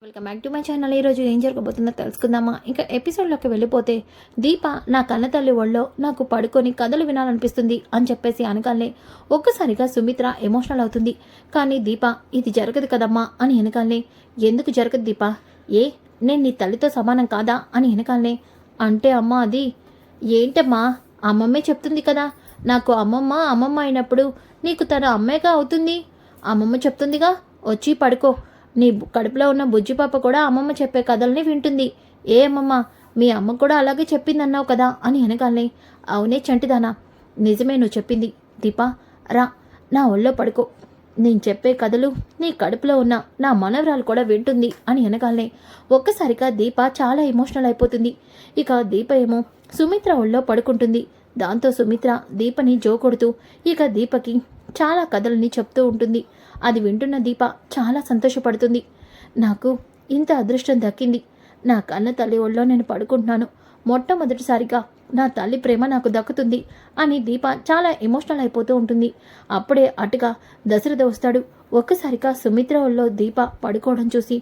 Welcome back to my channel. ఈరోజు ఏం జరగబోతుందో తెలుసుకుందామా? ఇంకా ఎపిసోడ్లోకి వెళ్ళిపోతే దీప నా కన్న తల్లి ఒళ్ళో నాకు పడుకొని కథలు వినాలనిపిస్తుంది అని చెప్పేసి అనగానే ఒక్కసారిగా సుమిత్ర ఎమోషనల్ అవుతుంది. కానీ దీప ఇది జరగదు కదమ్మా అని వెనకాలనే ఎందుకు జరగదు దీప? నేను నీ తల్లితో సమానం కాదా అని వెనకాలనే అంటే అమ్మ అది ఏంటమ్మా అమ్మమ్మే చెప్తుంది కదా, నాకు అమ్మమ్మ అయినప్పుడు నీకు తన అమ్మేగా అవుతుంది. అమ్మమ్మ చెప్తుందిగా వచ్చి పడుకో, నీ కడుపులో ఉన్న బుజ్జిపాప కూడా అమ్మమ్మ చెప్పే కథల్ని వింటుంది. ఏ అమ్మమ్మ మీ అమ్మ కూడా అలాగే చెప్పిందన్నావు కదా అని అనగానే అవునే చంటిదానా, నిజమే నువ్వు చెప్పింది. దీపా రా నా ఒళ్ళో పడుకో, నేను చెప్పే కథలు నీ కడుపులో ఉన్న నా మనవరాలు కూడా వింటుంది అని అనగానే ఒక్కసారిగా దీప చాలా ఎమోషనల్ అయిపోతుంది. ఇక దీప ఏమో సుమిత్ర ఒళ్ళో పడుకుంటుంది. దాంతో సుమిత్ర దీపని జోకొడుతూ ఇక దీపకి చాలా కథలని చెప్తూ ఉంటుంది. అది వింటున్న దీప చాలా సంతోషపడుతుంది. నాకు ఇంత అదృష్టం దక్కింది, నా కన్న తల్లి ఒళ్ళో నేను పడుకుంటున్నాను, మొట్టమొదటిసారిగా నా తల్లి ప్రేమ నాకు దక్కుతుంది అని దీప చాలా ఎమోషనల్ అయిపోతూ ఉంటుంది. అప్పుడే అటుగా దశరథ వస్తాడు. ఒక్కసారిగా సుమిత్ర ఒళ్ళో దీప పడుకోవడం చూసి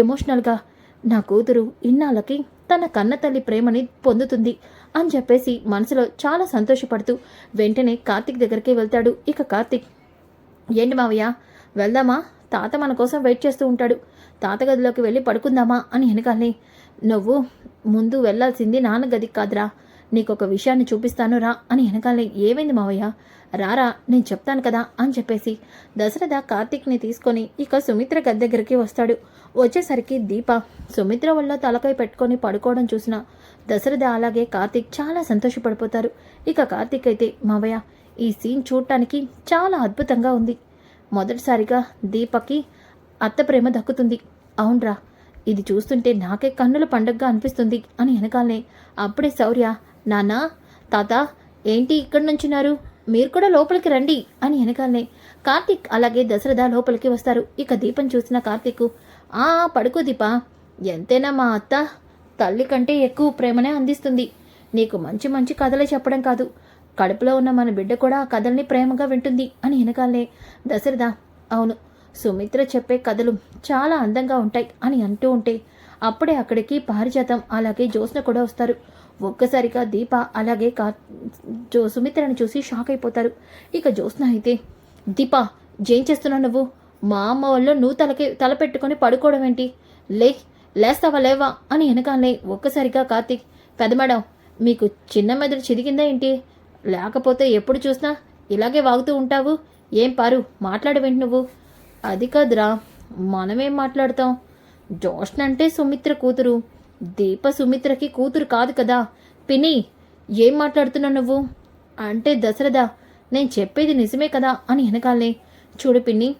ఎమోషనల్గా నా కూతురు ఇన్నాళ్ళకి తన కన్న తల్లి ప్రేమని పొందుతుంది అని చెప్పేసి మనసులో చాలా సంతోషపడుతూ వెంటనే కార్తీక్ దగ్గరికి వెళ్తాడు. ఇక కార్తీక్ ఏంటి మావయ్య వెళ్దామా, తాత మన కోసం వెయిట్ చేస్తూ ఉంటాడు, తాత గదిలోకి వెళ్ళి పడుకుందామా అని వెనకాలే నువ్వు ముందు వెళ్లాల్సింది నాన్న గదికి కాదురా, నీకొక విషయాన్ని చూపిస్తాను రా అని వెనకాలే ఏమైంది మావయ్య, రారా నేను చెప్తాను కదా అని చెప్పేసి దశరథ కార్తీక్ని తీసుకొని ఇక సుమిత్ర గది దగ్గరికి వస్తాడు. వచ్చేసరికి దీప సుమిత్ర వల్ల తలకాయ పెట్టుకొని పడుకోవడం చూసిన దశరథ అలాగే కార్తీక్ చాలా సంతోషపడిపోతారు. ఇక కార్తీక్ అయితే మావయ్య ఈ సీన్ చూడటానికి చాలా అద్భుతంగా ఉంది, మొదటిసారిగా దీపకి అత్త ప్రేమ దక్కుతుంది. అవునరా, ఇది చూస్తుంటే నాకే కన్నుల పండగగా అనిపిస్తుంది అని వెనకాలనే అప్పుడే శౌర్య నాన్నా తాత ఏంటి ఇక్కడి నుంచున్నారు, మీరు కూడా లోపలికి రండి అని వెనకాలనే కార్తీక్ అలాగే దశరథ లోపలికి వస్తారు. ఇక దీపం చూసిన కార్తీక్ పడుకో దీపా, ఎంతైనా మా అత్త తల్లి కంటే ఎక్కువ ప్రేమనే అందిస్తుంది, నీకు మంచి మంచి కథలే చెప్పడం కాదు, కడుపులో ఉన్న మన బిడ్డ కూడా ఆ కథల్ని ప్రేమగా వింటుంది అని వెనకాలనే దశరథ అవును సుమిత్ర చెప్పే కథలు చాలా అందంగా ఉంటాయి అని అంటూ ఉంటే అప్పుడే అక్కడికి పారిజాతం అలాగే జ్యోత్స్న కూడా వస్తారు. ఒక్కసారిగా దీప అలాగే సుమిత్రని చూసి షాక్ అయిపోతారు. ఇక జ్యోత్స్న అయితే దీప ఏం చేస్తున్నావు నువ్వు, మా అమ్మ వాళ్ళు నువ్వు తల పెట్టుకొని పడుకోవడం ఏంటి, లేస్తావా లేవా అని వెనకాలనే ఒక్కసారిగా కార్తీక్ పెద్ద మేడం మీకు చిన్న మెదడు చిదిగిందా ఏంటి, లేకపోతే ఎప్పుడు చూసినా ఇలాగే వాగుతూ ఉంటావు, ఏం పారు మాట్లాడవేంటి నువ్వు, అది కాదురా మనమేం మాట్లాడతాం, జ్యోత్స్న అంటే సుమిత్ర కూతురు, దీప సుమిత్రకి కూతురు కాదు కదా, పిన్ని ఏం మాట్లాడుతున్నావు నువ్వు అంటే దశరథ నేను చెప్పేది నిజమే కదా అని వెనకాలనే చూడు పిన్ని,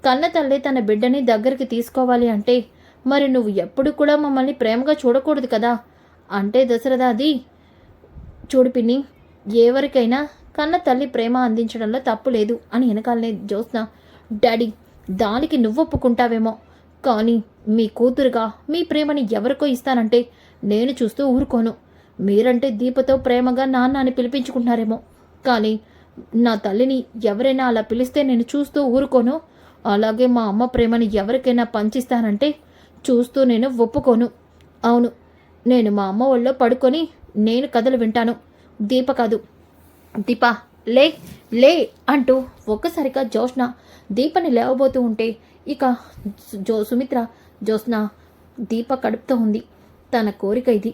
కన్న తల్లి తన బిడ్డని దగ్గరికి తీసుకోవాలి అంటే మరి నువ్వు ఎప్పుడు కూడా మమ్మల్ని ప్రేమగా చూడకూడదు కదా అంటే దశరథ అది చూడు పిన్ని, ఎవరికైనా కన్న తల్లి ప్రేమ అందించడంలో తప్పు లేదు అని వెనకాలనే జ్యోత్స్న డాడీ దానికి నువ్వు ఒప్పుకుంటావేమో, కానీ మీ కూతురుగా మీ ప్రేమని ఎవరికో ఇస్తానంటే నేను చూస్తూ ఊరుకోను, మీరంటే దీపతో ప్రేమగా నాన్న అని పిలిపించుకుంటున్నారేమో, కానీ నా తల్లిని ఎవరైనా అలా పిలిస్తే నేను చూస్తూ ఊరుకోను, అలాగే మా అమ్మ ప్రేమని ఎవరికైనా పంచిస్తానంటే చూస్తూ నేను ఒప్పుకోను. అవును నేను మా అమ్మ ఒళ్ళో పడుకొని నేను కథలు వింటాను, దీప కాదు. దీపా లే అంటూ ఒక్కసారిగా జ్యోత్స్న దీపని లేవబోతూ ఉంటే ఇక సుమిత్ర జ్యోత్స్న దీప కడుపుతో ఉంది, తన కోరిక ఇది,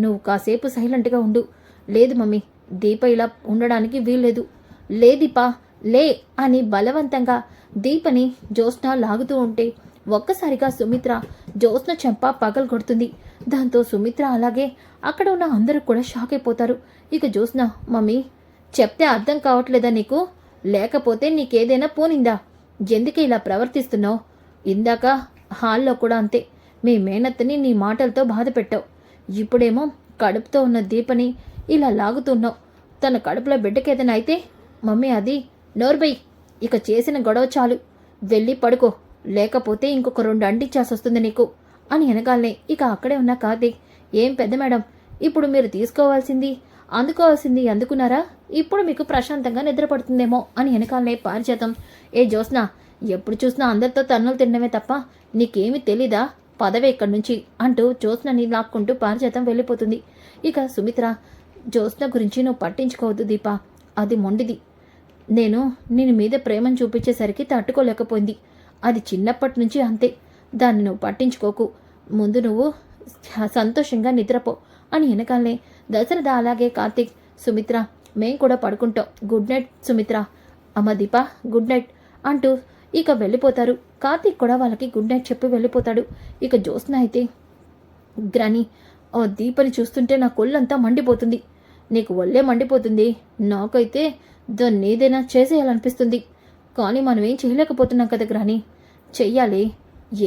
నువ్వు కాసేపు సైలెంట్గా ఉండు, లేదు మమ్మీ దీప ఇలా ఉండడానికి వీల్లేదు, లే దీపా లే అని బలవంతంగా దీపని జ్యోత్స్న లాగుతూ ఉంటే ఒక్కసారిగా సుమిత్ర జ్యోత్స్న చెంప పగలు కొడుతుంది. దాంతో సుమిత్ర అలాగే అక్కడ ఉన్న అందరూ కూడా షాక్ అయిపోతారు. ఇక జ్యోత్స్న మమ్మీ చెప్తే అర్థం కావట్లేదా నీకు, లేకపోతే నీకేదైనా పోనిందా, ఎందుకు ఇలా ప్రవర్తిస్తున్నావు, ఇందాక హాల్లో కూడా అంతే మీ మేనత్తని నీ మాటలతో బాధ పెట్టావు, ఇప్పుడేమో కడుపుతో ఉన్న దీపని ఇలా లాగుతున్నావు, తన కడుపులో బిడ్డకేదైనా అయితే మమ్మీ అది నోర్బై, ఇక చేసిన గొడవ చాలు, వెళ్ళి పడుకో, లేకపోతే ఇంకొక 2 అంటించాల్సి వస్తుంది నీకు అని వెనకాలనే ఇక అక్కడే ఉన్న కార్తీక్ ఏం పెద్ద మేడం ఇప్పుడు మీరు అందుకోవాల్సింది అందుకున్నారా, ఇప్పుడు మీకు ప్రశాంతంగా నిద్రపడుతుందేమో అని వెనకాలనే పారిజాతం ఏ జ్యోత్స్న ఎప్పుడు చూసినా అందరితో తన్నులు తినడమే తప్ప నీకేమీ తెలీదా పదవే ఇక్కడి నుంచి అంటూ జ్యోత్స్నని లాక్కుంటూ పారిజాతం వెళ్ళిపోతుంది. ఇక సుమిత్ర, జ్యోత్స్న గురించి నువ్వు పట్టించుకోవద్దు దీప, అది మొండిది. నేను మీద ప్రేమను చూపించేసరికి తట్టుకోలేకపోయింది. అది చిన్నప్పటి నుంచి అంతే. దాన్ని నువ్వు పట్టించుకోకు. ముందు నువ్వు సంతోషంగా నిద్రపో అని వెనకాలనే దశరథ అలాగే కార్తీక్, సుమిత్ర మేం కూడా పడుకుంటాం, గుడ్ నైట్ సుమిత్ర, అమ్మ దీప గుడ్ నైట్ అంటూ ఇక వెళ్ళిపోతారు. కార్తీక్ కూడా వాళ్ళకి గుడ్ నైట్ చెప్పి వెళ్ళిపోతాడు. ఇక జ్యోత్స్న అయితే, గ్రాని ఓ దీపని చూస్తుంటే నా కొళ్ళంతా మండిపోతుంది. నీకు ఒళ్ళే మండిపోతుంది, నాకైతే దాన్ని ఏదైనా చేసేయాలనిపిస్తుంది. కానీ మనం ఏం చేయలేకపోతున్నాం కదా గ్రాని. చెయ్యాలి,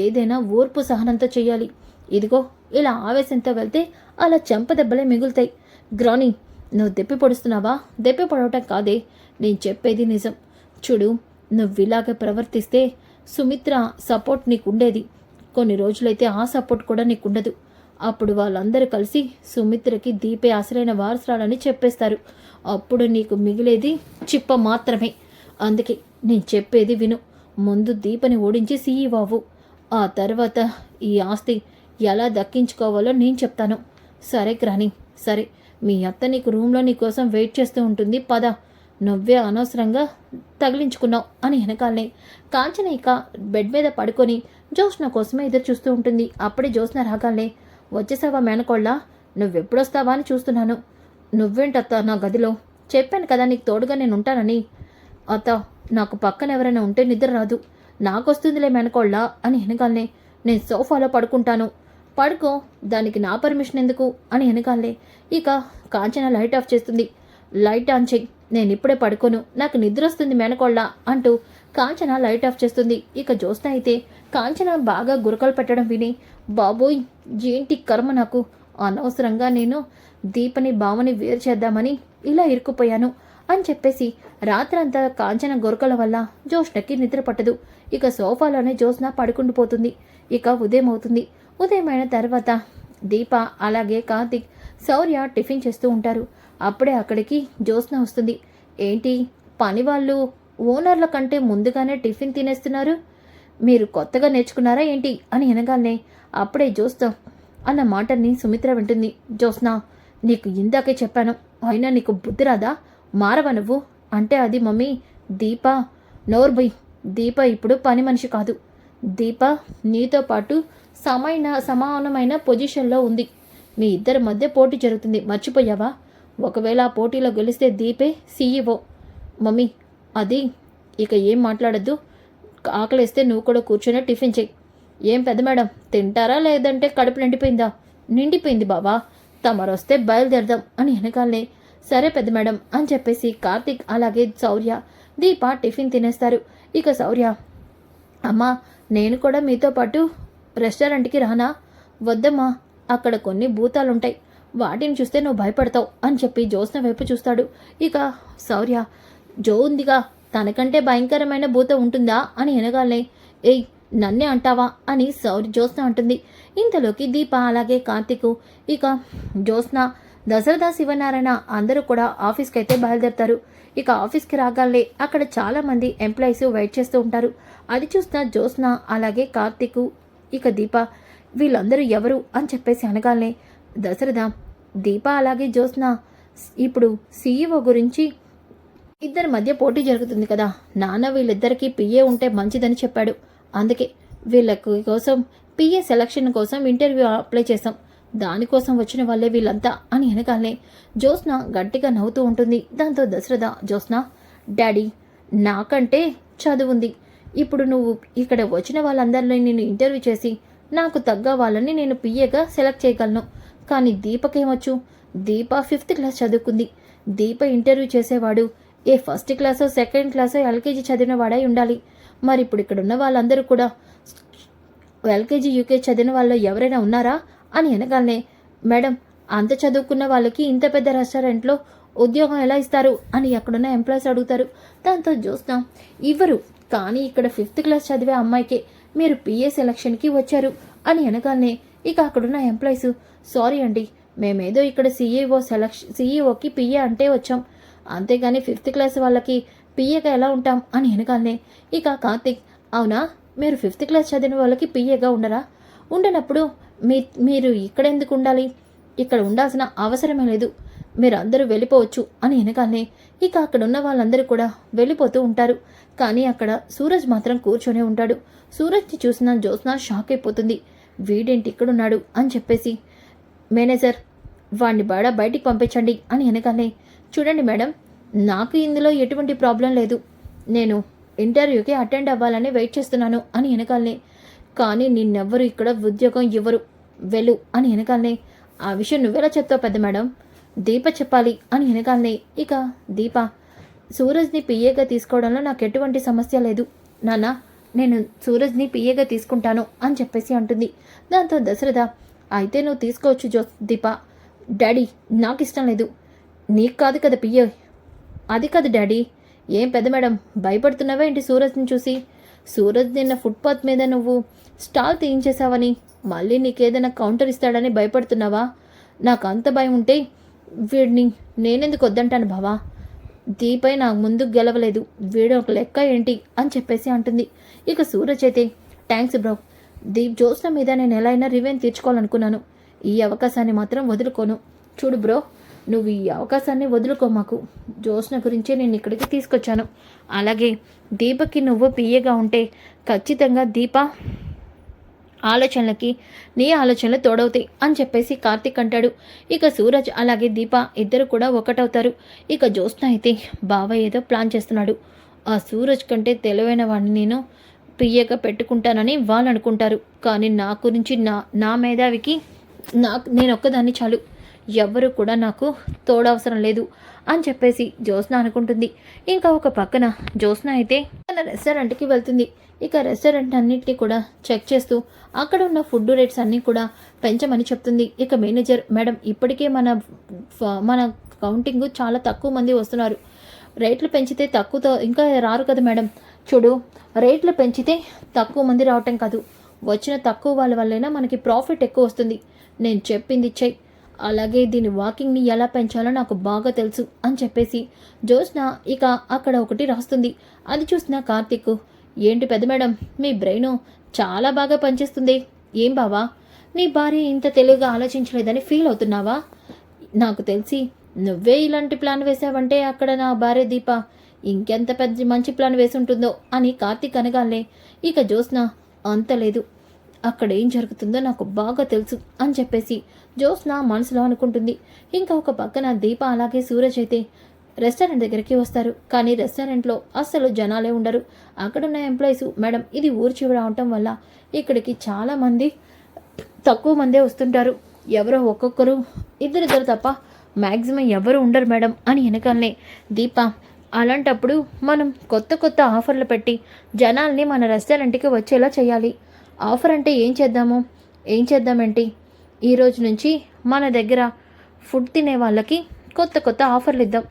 ఏదైనా ఓర్పు సహనంతో చెయ్యాలి. ఇదిగో ఇలా ఆవేశంతో వెళ్తే అలా చెంపదెబ్బలే మిగులుతాయి. గ్రాని, నువ్వు దెప్పి పొడుస్తున్నావా? దెప్పి పొడవటం కాదే, నేను చెప్పేది నిజం. చూడు, నువ్విలాగే ప్రవర్తిస్తే సుమిత్ర సపోర్ట్ నీకుండేది. కొన్ని రోజులైతే ఆ సపోర్ట్ కూడా నీకుండదు. అప్పుడు వాళ్ళందరూ కలిసి సుమిత్రకి దీపే అసలైన వారసురాలని చెప్పేస్తారు. అప్పుడు నీకు మిగిలేది చిప్ప మాత్రమే. అందుకే నేను చెప్పేది విను. ముందు దీపని ఓడించి సీఈఓ అవ్వు. ఆ తర్వాత ఈ ఆస్తి ఎలా దక్కించుకోవాలో నేను చెప్తాను. సరే గ్రాని, సరే. మీ అత్త నీకు రూమ్లో నీకోసం వెయిట్ చేస్తూ ఉంటుంది, పద. నువ్వే అనవసరంగా తగిలించుకున్నావు అని వెనకాలనే కాంచన ఇక బెడ్ మీద పడుకొని జ్యోత్స్న కోసమే ఎదురు చూస్తూ ఉంటుంది. అప్పుడే జ్యోత్స్న రాగాలనే, వచ్చేసావా మేనకోళ్ళ? నువ్వెప్పుడొస్తావా అని చూస్తున్నాను. నువ్వేంటత్త నా గదిలో? చెప్పాను కదా నీకు తోడుగా నేను ఉంటానని. అత్త, నాకు పక్కన ఎవరైనా ఉంటే నిద్ర రాదు. నాకొస్తుందిలే మేనకోళ్ళ అని వెనకాలనే, నేను సోఫాలో పడుకుంటాను. పడుకో, దానికి నా పర్మిషన్ ఎందుకు అని వెనకాలనే ఇక కాంచన లైట్ ఆఫ్ చేస్తుంది. లైట్ ఆన్ చెయ్యి, నేను ఇప్పుడే పడుకోను, నాకు నిద్ర వస్తుంది మేనకోళ్ళ అంటూ కాంచన లైట్ ఆఫ్ చేస్తుంది. ఇక జ్యోత్స్న అయితే కాంచన బాగా గురకలు పెట్టడం విని, బాబోయ్ ఏంటి కర్మ నాకు, అనవసరంగా నేను దీపని భావని వేరు చేద్దామని ఇలా ఇరుక్కుపోయాను అని చెప్పేసి రాత్రంతా కాంచన గొరకల వల్ల జ్యోత్స్నకి నిద్ర పట్టదు. ఇక సోఫాలోనే జ్యోత్స్న పడుకుండిపోతుంది. ఇక ఉదయం అవుతుంది. ఉదయం అయిన తర్వాత దీప అలాగే కార్తీక్, శౌర్య టిఫిన్ చేస్తూ ఉంటారు. అప్పుడే అక్కడికి జ్యోత్స్న వస్తుంది. ఏంటి పని వాళ్ళు ఓనర్ల కంటే ముందుగానే టిఫిన్ తినేస్తున్నారు? మీరు కొత్తగా నేర్చుకున్నారా ఏంటి అని అనగానే అప్పుడే జ్యోత్స్న అన్న మాటని సుమిత్ర వింటుంది. జ్యోత్స్న, నీకు ఇందాకే చెప్పాను, అయినా నీకు బుద్ధి రాదా? మారవా నువ్వు అంటే? అది మమ్మీ, దీప నోర్బై, దీప ఇప్పుడు పని మనిషి కాదు. దీప నీతో పాటు సమానమైన పొజిషన్లో ఉంది. మీ ఇద్దరి మధ్య పోటీ జరుగుతుంది, మర్చిపోయావా? ఒకవేళ ఆ పోటీలో గెలిస్తే దీపే సీఈఓ. మమ్మీ, అది ఇక ఏం మాట్లాడద్దు. ఆకలిస్తే నువ్వు కూడా కూర్చొని టిఫిన్ చెయ్యి. ఏం పెద్ద మేడం, తింటారా లేదంటే కడుపు నిండిపోయిందా? నిండిపోయింది బావా, తమరొస్తే బయలుదేరదాం అని వెనకాలనే సరే పెద్ద మేడం అని చెప్పేసి కార్తీక్ అలాగే శౌర్య దీప టిఫిన్ తినేస్తారు. ఇక శౌర్య, అమ్మా నేను కూడా మీతో పాటు రెస్టారెంట్కి రానా? వద్దమ్మా, అక్కడ కొన్ని భూతాలుంటాయి, వాటిని చూస్తే నువ్వు భయపడతావు అని చెప్పి జ్యోత్స్న వైపు చూస్తాడు. ఇక శౌర్య, జో ఉందిగా, తనకంటే భయంకరమైన భూతం ఉంటుందా అని అనగానే, ఏయ్ నన్నే అంటావా అని జ్యోత్స్న అంటుంది. ఇంతలోకి దీప అలాగే కార్తీక్ ఇక జ్యోత్స్న, దశరథ, శివనారాయణ అందరూ కూడా ఆఫీస్కి అయితే బయలుదేరుతారు. ఇక ఆఫీస్కి రాగానే అక్కడ చాలామంది ఎంప్లాయీస్ వెయిట్ చేస్తూ ఉంటారు. అది చూసిన జ్యోత్స్న అలాగే కార్తీక్ ఇక దీప, వీళ్ళందరూ ఎవరు అని చెప్పేసి అనగానే దశరథ, దీప అలాగే జ్యోత్స్న ఇప్పుడు సీఈఓ గురించి ఇద్దరి మధ్య పోటీ జరుగుతుంది కదా, నాన్న వీళ్ళిద్దరికీ పిఏ ఉంటే మంచిదని చెప్పాడు. అందుకే వీళ్ళకి కోసం పిఏ సెలక్షన్ కోసం ఇంటర్వ్యూ అప్లై చేశాం. దానికోసం వచ్చిన వాళ్ళే వీళ్ళంతా అని అనగానే జ్యోత్స్న గట్టిగా నవ్వుతూ ఉంటుంది. దాంతో దశరథ, జ్యోత్స్న, డాడీ నాకంటే చదువుంది. ఇప్పుడు నువ్వు ఇక్కడ వచ్చిన వాళ్ళందరినీ నేను ఇంటర్వ్యూ చేసి నాకు తగ్గ వాళ్ళని నేను పిఏగా సెలెక్ట్ చేయగలను. కానీ దీపకేమొచ్చు? దీప 5th క్లాస్ చదువుకుంది. దీప ఇంటర్వ్యూ చేసేవాడు ఏ 1st క్లాసో 2nd క్లాసో ఎల్కేజీ చదివిన వాడై ఉండాలి. మరి ఇప్పుడు ఇక్కడ ఉన్న వాళ్ళందరూ కూడా ఎల్కేజీ యూకేజీ చదివిన వాళ్ళు ఎవరైనా ఉన్నారా అని అనగానే, మేడం అంత చదువుకున్న వాళ్ళకి ఇంత పెద్ద రెస్టారెంట్లో ఉద్యోగం ఎలా ఇస్తారు అని అక్కడున్న ఎంప్లాయీస్ అడుగుతారు. దాంతో జ్యోత్స్న, ఇవ్వరు, కానీ ఇక్కడ 5th క్లాస్ చదివే అమ్మాయికే మీరు పిఏ సెలక్షన్కి వచ్చారు అని అనగానే ఇక అక్కడున్న ఎంప్లాయీస్, సారీ అండి, మేమేదో ఇక్కడ సీఈఓకి పిఏ అంటే వచ్చాం, అంతేగాని 5th క్లాస్ వాళ్ళకి పిఏగా ఎలా ఉంటాం అని అనగానే ఇక కార్తీక్, అవునా, మీరు 5th క్లాస్ చదివిన వాళ్ళకి పిఏగా ఉండరా? ఉండనప్పుడు మీరు ఇక్కడెందుకు ఉండాలి? ఇక్కడ ఉండాల్సిన అవసరమే లేదు. మీరు అందరూ వెళ్ళిపోవచ్చు అని వెనకాలనే ఇక అక్కడున్న వాళ్ళందరూ కూడా వెళ్ళిపోతూ ఉంటారు. కానీ అక్కడ సూరజ్ మాత్రం కూర్చొనే ఉంటాడు. సూరజ్ని చూసిన జ్యోత్స్న షాక్ అయిపోతుంది. వీడేంటి ఇక్కడున్నాడు అని చెప్పేసి, మేనేజర్ వాడిని బయటికి పంపించండి అని వెనకాలనే, చూడండి మేడం, నాకు ఇందులో ఎటువంటి ప్రాబ్లం లేదు. నేను ఇంటర్వ్యూకి అటెండ్ అవ్వాలని వెయిట్ చేస్తున్నాను అని వెనకాలనే, కానీ నిన్నెవ్వరు ఇక్కడ ఉద్యోగం ఇవ్వరు, వెళ్ళు అని వెనకాలనే, ఆ విషయం నువ్వెలా చెప్తావు పెద్ద మేడం? దీప చెప్పాలి అని వెనకాలనే ఇక దీప సూరజ్ని పిఏగా తీసుకోవడంలో నాకు ఎటువంటి సమస్య లేదు నాన్న, నేను సూరజ్ని పిఏగా తీసుకుంటాను అని చెప్పేసి అంటుంది. దాంతో దశరథ, అయితే నువ్వు తీసుకోవచ్చు దీప. డాడీ నాకు ఇష్టం లేదు. నీకు కాదు కదా పిఏ. అది కాదు డాడీ. ఏం పెద్ద మేడం భయపడుతున్నావా ఏంటి సూరజ్ని చూసి? సూరజ్ నిన్న ఫుట్పాత్ మీద నువ్వు స్టాల్ తీయించేశావని మళ్ళీ నీకేదైనా కౌంటర్ ఇస్తాడని భయపడుతున్నావా? నాకు అంత భయం ఉంటే వీడిని నేనెందుకు వద్దంటాను బావా? దీపై నాకు ముందు గెలవలేదు, వీడు ఒక లెక్క ఏంటి అని చెప్పేసి అంటుంది. ఇక సూరజ్ అయితే, థ్యాంక్స్ బ్రో, జ్యోత్స్న మీద నేను ఎలా అయినా రివెంజ్ తీర్చుకోవాలనుకున్నాను. ఈ అవకాశాన్ని మాత్రం వదులుకోను. చూడు బ్రో, నువ్వు ఈ అవకాశాన్ని వదులుకో. మాకు జ్యోత్స్న గురించే నేను ఇక్కడికి తీసుకొచ్చాను. అలాగే దీపకి నువ్వు పిఏగా ఉంటే ఖచ్చితంగా దీప ఆలోచనలకి నీ ఆలోచనలు తోడవుతాయి అని చెప్పేసి కార్తీక్ అంటాడు. ఇక సూరజ్ అలాగే దీప ఇద్దరు కూడా ఒకటవుతారు. ఇక జ్యోత్స్న అయితే బావ ఏదో ప్లాన్ చేస్తున్నాడు, ఆ సూరజ్ కంటే తెలివైన వాడిని నేను పియ్యగా పెట్టుకుంటానని వాళ్ళు అనుకుంటారు. కానీ నా గురించి నా మేధావికి నేను ఒక్కదాన్ని చాలు, ఎవ్వరూ కూడా నాకు తోడవసరం లేదు అని చెప్పేసి జ్యోత్స్న అనుకుంటుంది. ఇంకా ఒక పక్కన జ్యోత్స్న అయితే తన రెస్టారెంట్కి వెళ్తుంది. ఇక రెస్టారెంట్ అన్నింటినీ కూడా చెక్ చేస్తూ అక్కడ ఉన్న ఫుడ్ రేట్స్ అన్నీ కూడా పెంచమని చెప్తుంది. ఇక మేనేజర్, మేడం ఇప్పటికే మన కౌంటింగ్ చాలా తక్కువ మంది వస్తున్నారు, రేట్లు పెంచితే తక్కువతో ఇంకా రారు కదా మేడం. చూడు, రేట్లు పెంచితే తక్కువ మంది రావటం కాదు, వచ్చిన తక్కువ వాళ్ళ వల్లైనా మనకి ప్రాఫిట్ ఎక్కువ వస్తుంది. నేను చెప్పింది చెయ్యి, అలాగే దీని వాకింగ్ని ఎలా పెంచాలో నాకు బాగా తెలుసు అని చెప్పేసి జ్యోత్స్న ఇక అక్కడ ఒకటి రాస్తుంది. అది చూసిన కార్తీక్, ఏంటి పెద్ద మేడం మీ బ్రెయిన్ చాలా బాగా పనిచేస్తుంది. ఏం బావా, నీ భార్య ఇంత తెలివిగా ఆలోచించలేదని ఫీల్ అవుతున్నావా? నాకు తెలిసి నువ్వే ఇలాంటి ప్లాన్ వేసావంటే అక్కడ నా భార్య దీప ఇంకెంత పెద్ద మంచి ప్లాన్ వేసి ఉంటుందో అని కార్తీక్ అనగానే ఇక జ్యోత్స్న, అంత లేదు, అక్కడ ఏం జరుగుతుందో నాకు బాగా తెలుసు అని చెప్పేసి జ్యోత్స్న మనసులో అనుకుంటుంది. ఇంకా ఒక పక్కన దీప అలాగే సూరజ్ అయితే రెస్టారెంట్ దగ్గరికి వస్తారు. కానీ రెస్టారెంట్లో అస్సలు జనాలే ఉండరు. అక్కడున్న ఎంప్లాయీస్, మేడం ఇది ఊరు చివర అవటం వల్ల ఇక్కడికి చాలామంది తక్కువ మందే వస్తుంటారు, ఎవరో ఒక్కొక్కరు ఇద్దరిద్దరు తప్ప మ్యాక్సిమం ఎవరు ఉండరు మేడం అని వెనకాలనే దీప, అలాంటప్పుడు మనం కొత్త ఆఫర్లు పెట్టి జనాల్ని మన రెస్టారెంట్కి వచ్చేలా చేయాలి. ఆఫర్ అంటే ఏం చేద్దామేంటి, ఈరోజు నుంచి మన దగ్గర ఫుడ్ తినే వాళ్ళకి కొత్త ఆఫర్లు ఇద్దాం.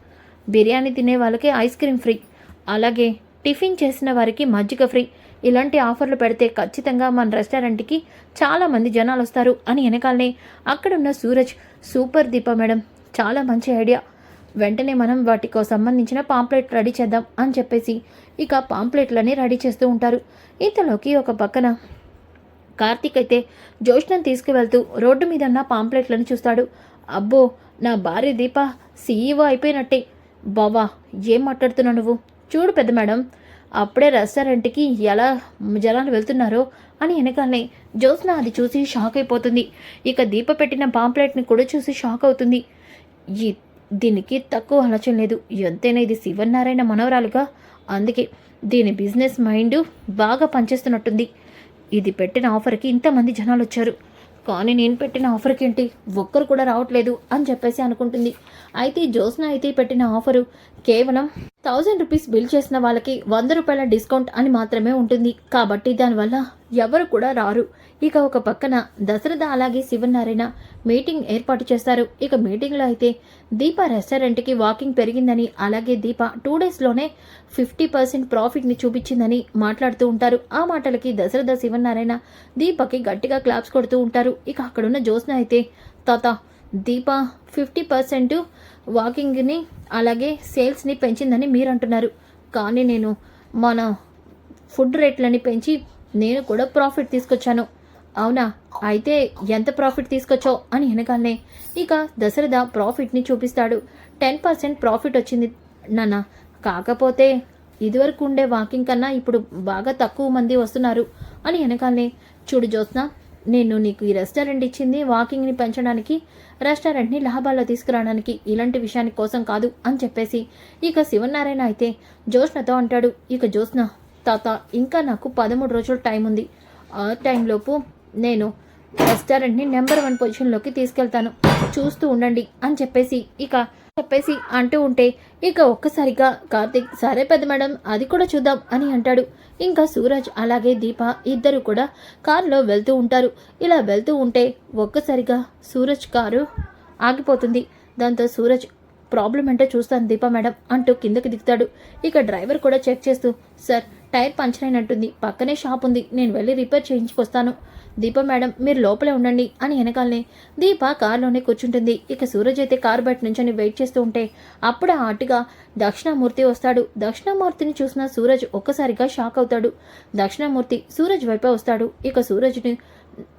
బిర్యానీ తినే వాళ్ళకి ఐస్ క్రీమ్ ఫ్రీ, అలాగే టిఫిన్ చేసిన వారికి మజ్జిగ ఫ్రీ. ఇలాంటి ఆఫర్లు పెడితే ఖచ్చితంగా మన రెస్టారెంట్కి చాలామంది జనాలు వస్తారు అని వెనకాలనే అక్కడున్న సూరజ్, సూపర్ దీప మేడం, చాలా మంచి ఐడియా, వెంటనే మనం వాటికి సంబంధించిన పాంప్లెట్ రెడీ చేద్దాం అని చెప్పేసి ఇక పాంప్లెట్లని రెడీ చేస్తూ ఉంటారు. ఇంతలోకి ఒక పక్కన కార్తీక్ అయితే జ్యోత్స్నను తీసుకువెళ్తూ రోడ్డు మీద ఉన్న పాంప్లెట్లను చూస్తాడు. అబ్బో, నా భార్య దీప సీఈఓ అయిపోయినట్టే. బావా ఏం మాట్లాడుతున్నావు నువ్వు? చూడు పెద్ద మేడం, అప్పుడే రెస్టారెంట్కి ఎలా జనాలు వెళ్తున్నారో అని వెనకాలనే జ్యోత్స్న అది చూసి షాక్ అయిపోతుంది. ఇక దీప పెట్టిన పాంప్లెట్ని కూడా చూసి షాక్ అవుతుంది. దీనికి తక్కువ ఆలోచన లేదు, ఎంతైనా ఇది శివనారాయణ మనవరాలుగా, అందుకే దీని బిజినెస్ మైండ్ బాగా పనిచేస్తున్నట్టుంది. ఇది పెట్టిన ఆఫర్కి ఇంతమంది జనాలు వచ్చారు, కానీ నేను పెట్టిన ఆఫర్కి ఏంటి ఒక్కరు కూడా రావట్లేదు అని చెప్పేసి అనుకుంటుంది. అయితే జ్యోత్స్న అయితే పెట్టిన ఆఫరు కేవలం 1000 రూపీస్ బిల్ చేసిన వాళ్ళకి 100 రూపాయల డిస్కౌంట్ అని మాత్రమే ఉంటుంది. కాబట్టి దానివల్ల ఎవరు కూడా రారు. ఇక ఒక పక్కన దశరథ అలాగే శివనారాయణ మీటింగ్ ఏర్పాటు చేస్తారు. ఇక మీటింగ్లో అయితే దీప రెస్టారెంట్కి వాకింగ్ పెరిగిందని, అలాగే దీప 2 డేస్లోనే 50% ప్రాఫిట్ని చూపించిందని మాట్లాడుతూ ఉంటారు. ఆ మాటలకి దశరథ శివనారాయణ దీపకి గట్టిగా క్లాప్స్ కొడుతూ ఉంటారు. ఇక అక్కడున్న జ్యోత్స్న అయితే, తాత దీప 50% వాకింగ్ని అలాగే సేల్స్ని పెంచిందని మీరు అంటున్నారు, కానీ నేను మన ఫుడ్ రేట్లని పెంచి నేను కూడా ప్రాఫిట్ తీసుకొచ్చాను. అవునా, అయితే ఎంత ప్రాఫిట్ తీసుకొచ్చో అని వెనకాలనే ఇక దశరథ ప్రాఫిట్ని చూపిస్తాడు. 10% ప్రాఫిట్ వచ్చింది నాన్న. కాకపోతే ఇదివరకు ఉండే వాకింగ్ కన్నా ఇప్పుడు బాగా తక్కువ మంది వస్తున్నారు అని వెనకాలనే. చూడు జ్యోత్స్న, నేను నీకు ఈ రెస్టారెంట్ ఇచ్చింది వాకింగ్ని పెంచడానికి, రెస్టారెంట్ని లాభాల్లో తీసుకురావడానికి, ఇలాంటి విషయాని కోసం కాదు అని చెప్పేసి ఇక శివనారాయణ అయితే జ్యోత్స్నతో అంటాడు. ఇక జ్యోత్స్న, తాత ఇంకా నాకు 13 రోజులు టైం ఉంది. ఆ టైంలోపు నేను రెస్టారెంట్ని నెంబర్ 1 పొజిషన్లోకి తీసుకెళ్తాను, చూస్తూ ఉండండి అని చెప్పేసి అంటూ ఉంటే ఇక ఒక్కసారిగా కార్తీక్, సరే పెద్ద మేడం, అది కూడా చూద్దాం అని అంటాడు. ఇంకా సూరజ్ అలాగే దీప ఇద్దరు కూడా కారులో వెళ్తూ ఉంటారు. ఇలా వెళ్తూ ఉంటే ఒక్కసారిగా సూరజ్ కారు ఆగిపోతుంది. దాంతో సూరజ్, ప్రాబ్లం ఏంటో చూస్తాను దీపా మేడం అంటూ కిందకి దిగుతాడు. ఇక డ్రైవర్ కూడా చెక్ చేస్తూ, సార్ టైర్ పంచర్ అయినట్టుంది, పక్కనే షాప్ ఉంది, నేను వెళ్ళి రిపేర్ చేయించుకొస్తాను, దీప మేడం మీరు లోపలే ఉండండి అని వెనకాలనే దీప కారులోనే కూర్చుంటుంది. ఇక సూరజ్ అయితే కారు బయట నుంచొని వెయిట్ చేస్తూ ఉంటే అప్పుడే అటుగా దక్షిణామూర్తి వస్తాడు. దక్షిణామూర్తిని చూసిన సూరజ్ ఒక్కసారిగా షాక్ అవుతాడు. దక్షిణామూర్తి సూరజ్ వైపే వస్తాడు. ఇక సూరజ్ని,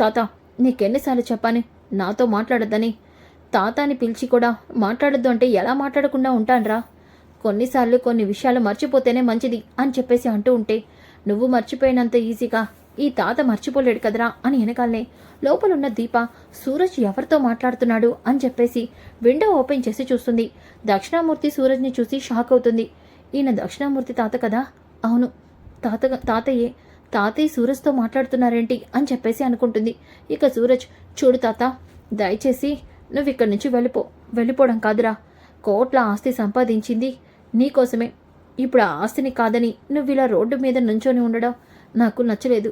తాత నీకెన్నిసార్లు చెప్పాను నాతో మాట్లాడొద్దని, తాతాని పిలిచి కూడా మాట్లాడొద్దు అంటే ఎలా మాట్లాడకుండా ఉంటాన్రా, కొన్నిసార్లు కొన్ని విషయాలు మర్చిపోతేనే మంచిది అని చెప్పేసి అంటూ ఉంటే, నువ్వు మర్చిపోయినంత ఈజీగా ఈ తాత మర్చిపోలేడు కదరా అని వెనకాలనే లోపలున్న దీప సూరజ్ ఎవరితో మాట్లాడుతున్నాడు అని చెప్పేసి విండో ఓపెన్ చేసి చూస్తుంది. దక్షిణామూర్తి సూరజ్ని చూసి షాక్ అవుతుంది. ఈయన దక్షిణామూర్తి తాత కదా, అవును తాతయ్యే, తాతయ్య సూరజ్తో మాట్లాడుతున్నారేంటి అని చెప్పేసి అనుకుంటుంది. ఇక సూరజ్, చూడు తాత, దయచేసి నువ్వు ఇక్కడి నుంచి వెళ్ళిపోవడం కాదురా, కోట్ల ఆస్తి సంపాదించింది నీకోసమే, ఇప్పుడు ఆ ఆస్తిని కాదని నువ్వు ఇలా రోడ్డు మీద నుంచొని ఉండడం నాకు నచ్చలేదు.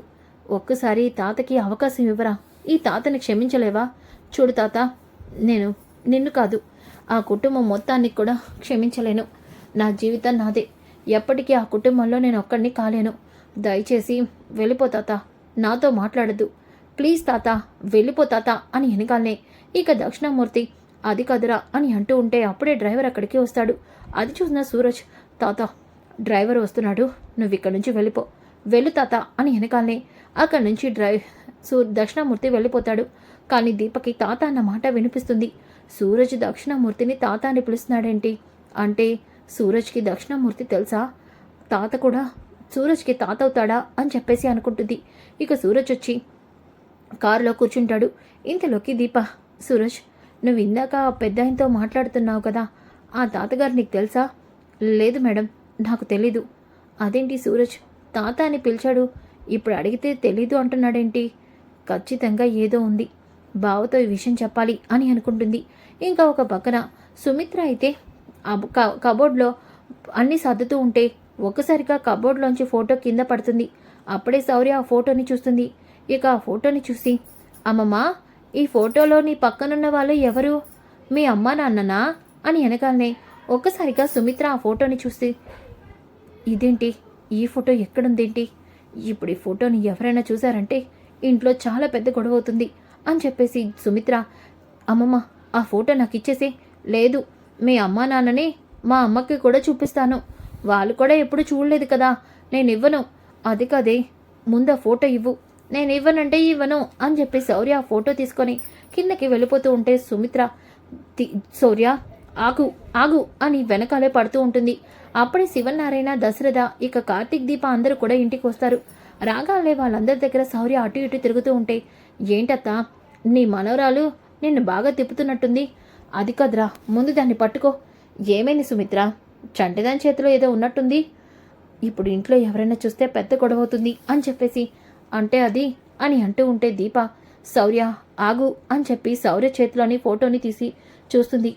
ఒక్కసారి తాతకి అవకాశం ఇవ్వరా, ఈ తాతని క్షమించలేవా? చూడు తాత, నేను నిన్ను కాదు ఆ కుటుంబం మొత్తాన్ని కూడా క్షమించలేను. నా జీవితం నాదే, ఎప్పటికీ ఆ కుటుంబంలో నేను ఒక్కడిని కాలేను. దయచేసి వెళ్ళిపో తాత, నాతో మాట్లాడద్దు, ప్లీజ్ తాత వెళ్ళిపో తాత అని వెనకాలనే ఇక దక్షిణామూర్తి, అది కదురా అని అంటూ ఉంటే అప్పుడే డ్రైవర్ అక్కడికి వస్తాడు. అది చూసిన సూరజ్, తాత డ్రైవర్ వస్తున్నాడు, నువ్వు ఇక్కడి నుంచి వెళ్ళు తాత అని వెనకాలనే అక్కడి నుంచి దక్షిణామూర్తి వెళ్ళిపోతాడు. కానీ దీపకి తాత అన్న మాట వినిపిస్తుంది. సూరజ్ దక్షిణామూర్తిని తాత అని పిలుస్తున్నాడేంటి అంటే, సూరజ్కి దక్షిణామూర్తి తెలుసా, తాత కూడా సూరజ్కి తాత అవుతాడా అని చెప్పేసి అనుకుంటుంది. ఇక సూరజ్ వచ్చి కారులో కూర్చుంటాడు. ఇంతలోకి దీప, సూరజ్ నువ్వు ఇందాక పెద్ద ఆయనతో మాట్లాడుతున్నావు కదా, ఆ తాతగారు నీకు తెలుసా? లేదు మేడం, నాకు తెలీదు. అదేంటి సూరజ్ తాత అని పిలిచాడు, ఇప్పుడు అడిగితే తెలీదు అంటున్నాడేంటి? ఖచ్చితంగా ఏదో ఉంది, బావతో ఈ విషయం చెప్పాలి అని అనుకుంటుంది. ఇంకా ఒక పక్కన సుమిత్ర అయితే కబోర్డ్లో అన్నీ సర్దుతూ ఉంటే ఒక్కసారిగా కబోర్డ్లోంచి ఫోటో కింద పడుతుంది. అప్పుడే శౌర్య ఆ ఫోటోని చూస్తుంది. ఇక ఆ ఫోటోని చూసి, అమ్మమ్మ ఈ ఫోటోలో నీ పక్కనున్న వాళ్ళు ఎవరు, మీ అమ్మా నాన్ననా అని వెనకాలనే ఒక్కసారిగా సుమిత్ర ఆ ఫోటోని చూసి, ఇదేంటి, ఈ ఫోటో ఎక్కడుందేంటి, ఇప్పుడు ఈ ఫోటోని ఎవరైనా చూసారంటే ఇంట్లో చాలా పెద్ద గొడవ అవుతుంది అని చెప్పేసి సుమిత్ర, అమ్మమ్మ ఆ ఫోటో నాకు ఇచ్చేసి, లేదు మీ అమ్మా నాన్నని మా అమ్మకి కూడా చూపిస్తాను, వాళ్ళు కూడా ఎప్పుడు చూడలేదు కదా, నేను ఇవ్వను, అది కదే ముందు ఆ ఫోటో ఇవ్వు, నేను ఇవ్వనంటే ఇవ్వను అని చెప్పి శౌర్య ఆ ఫోటో తీసుకొని కిందకి వెళ్ళిపోతూ ఉంటే సుమిత్ర, శౌర్య ఆగు ఆగు అని వెనకాలే పడుతూ ఉంటుంది. అప్పుడే శివనారాయణ, దశరథ, ఇక కార్తీక్, దీప అందరూ కూడా ఇంటికి వస్తారు. రాగాలే వాళ్ళందరి దగ్గర శౌర్య అటు ఇటు తిరుగుతూ ఉంటే, ఏంటత్తా నీ మనవరాలు నిన్ను బాగా తిప్పుతున్నట్టుంది, అది కదరా ముందు దాన్ని పట్టుకో, ఏమైంది సుమిత్ర, చంటిదాని చేతిలో ఏదో ఉన్నట్టుంది, ఇప్పుడు ఇంట్లో ఎవరైనా చూస్తే పెద్ద గొడవ అవుతుంది అని చెప్పేసి అంటే అది అని అంటూ ఉంటే దీప, శౌర్య ఆగు అని చెప్పి శౌర్య చేతిలోని ఫోటోని తీసి చూస్తుంది.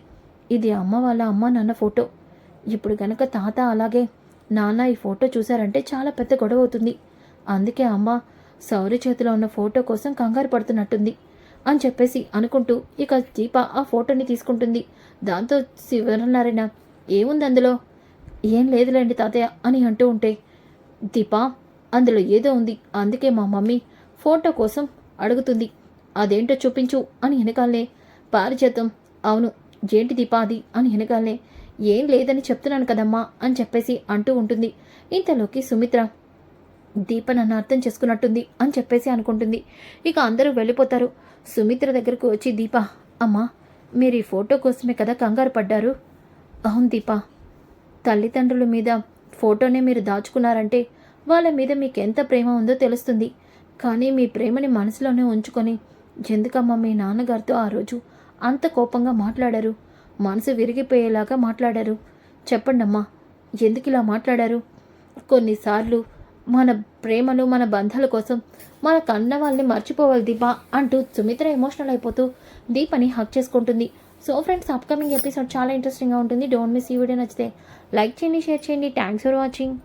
ఇది అమ్మ వాళ్ళ అమ్మ నాన్న ఫోటో, ఇప్పుడు గనక తాత అలాగే నాన్న ఈ ఫోటో చూశారంటే చాలా పెద్ద గొడవ అవుతుంది, అందుకే అమ్మ శౌర్య చేతిలో ఉన్న ఫోటో కోసం కంగారు పడుతున్నట్టుంది అని చెప్పేసి అనుకుంటూ ఇక దీప ఆ ఫోటోని తీసుకుంటుంది. దాంతో శివనారాయణ, ఏముంది అందులో, ఏం లేదులేండి తాతయ్య అని అంటూ ఉంటే, దీప అందులో ఏదో ఉంది, అందుకే మా మమ్మీ ఫోటో కోసం అడుగుతుంది, అదేంటో చూపించు అని వెనకాలనే పారిచేతం, అవును ఏంటి దీప అది అని వెనకాలనే, ఏం లేదని చెప్తున్నాను కదమ్మా అని చెప్పేసి అంటూ ఉంటుంది. ఇంతలోకి సుమిత్ర, దీప నన్ను అర్థం చేసుకున్నట్టుంది అని చెప్పేసి అనుకుంటుంది. ఇక అందరూ వెళ్ళిపోతారు. సుమిత్ర దగ్గరకు వచ్చి దీప, అమ్మా మీరు ఈ ఫోటో కోసమే కదా కంగారు పడ్డారు? అవును దీప, తల్లిదండ్రుల మీద ఫోటోనే మీరు దాచుకున్నారంటే వాళ్ళ మీద మీకు ఎంత ప్రేమ ఉందో తెలుస్తుంది. కానీ మీ ప్రేమని మనసులోనే ఉంచుకొని ఎందుకమ్మా మీ నాన్నగారితో ఆ రోజు అంత కోపంగా మాట్లాడారు? మనసు విరిగిపోయేలాగా మాట్లాడారు. చెప్పండమ్మా, ఎందుకు ఇలా మాట్లాడారు? కొన్నిసార్లు మన ప్రేమను మన బంధాల కోసం మన కన్న వాళ్ళని మర్చిపోవాలి దీప అంటూ సుమిత్ర ఎమోషనల్ అయిపోతూ దీపని హక్ చేసుకుంటుంది. సో ఫ్రెండ్స్, అప్కమింగ్ ఎపిసోడ్ చాలా ఇంట్రెస్టింగ్గా ఉంటుంది. Don't miss. ఈ వీడియో నచ్చితే లైక్ చేయండి, షేర్ చేయండి. Thanks for watching.